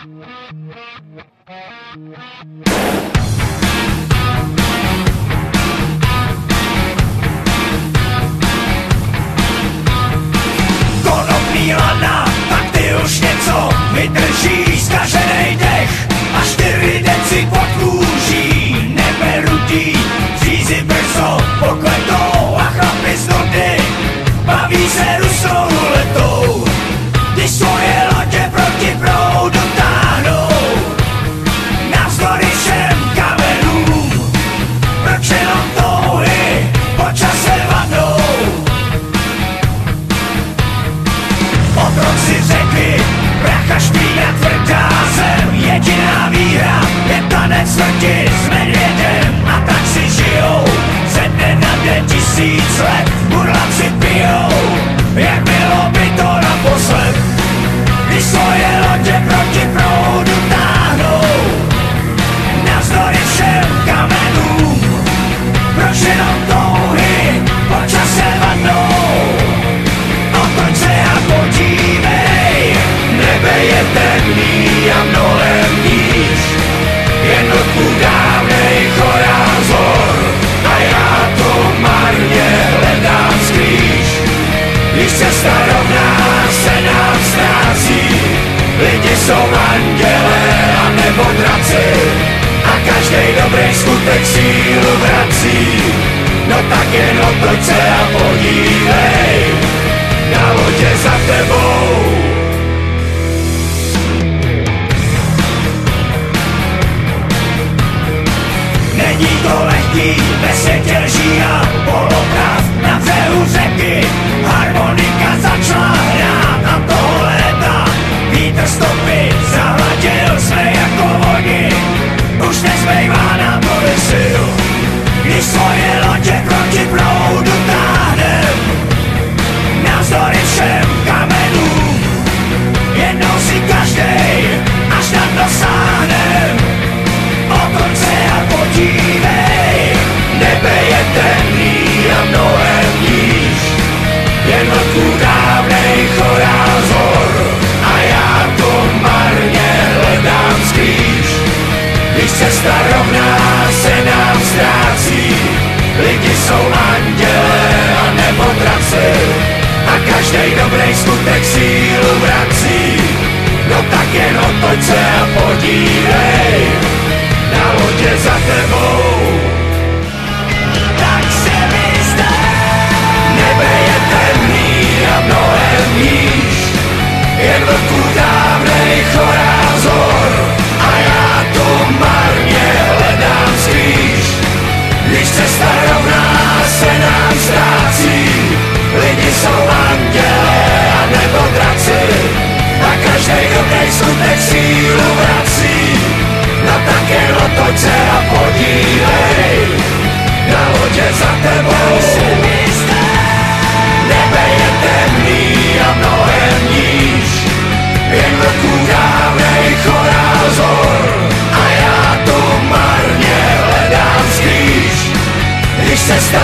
Konopný lana, tak ty už něco vydrží, zkaženej dech a 4 deci pod kůží. Nebe rudý, řízy brzo pokletou a chlapi z nudy baví se rusou letou. Když svoje lodě proti proudu táhnou, navzdory všem kamenům, proč jenom touhy po čase vadnou. Otroci řekli, pracha špína tvrdá zem, jediná výhra je tanec smrti s medvědem. A tak si žijou, ze dne na den 1000 let, burlaci pijou, jak bylo by to naposled. Když svoje lodě proti proudu táhnou, navzdory všem kamenům, proč jenom touhy po čase vadnou. Otoč se a podívej, nebe je temný a mnohem níž, jen vlku dávnej chorál zor a já to marně hledám skrýž. Když cesta rovná se nám ztrácí, lidi jsou andělé a nebo draci a každej dobrý skutek sílu vrací. No tak jen otoč se a podívej, na lodě za tebou. Není to lehký ve světě lží a polopravd na břehu řeky. Harmonika začala hrát a toho léta vítr stopy zahladil jsme jako vodi. Už nezbývá nám tolik sil, když svoje lodě proti proudu táhnem, navzdory všem kamenům, jednou si každej až na dno sáhnem. Otoč se a podívej, nebe je temný a mnohem níž, jen vlků dávnej chorál zor a já to marně hledám skrýž. Když cesta rovná se nám ztrácí, lidi jsou andělé a nebo draci a každej dobrý skutek sílu vrací. No tak jen otoč se a podívej, na lodě za tebou. Tak se mi zdá, nebe je temný a mnohem níž, jen vlků dávnej chorál zor a já tu marně hledám skrýž. Když cesta rovná se nám ztrácí, lidi jsou andělé a nebo draci a každej dobrý skutek sílu vrací. No tak jen otoč se a podívej, na lodě za tebou. Nebe je temný a mnohem níž, jen vlků dávnej chorál zor a já tu marně hledám skrýž. Když cesta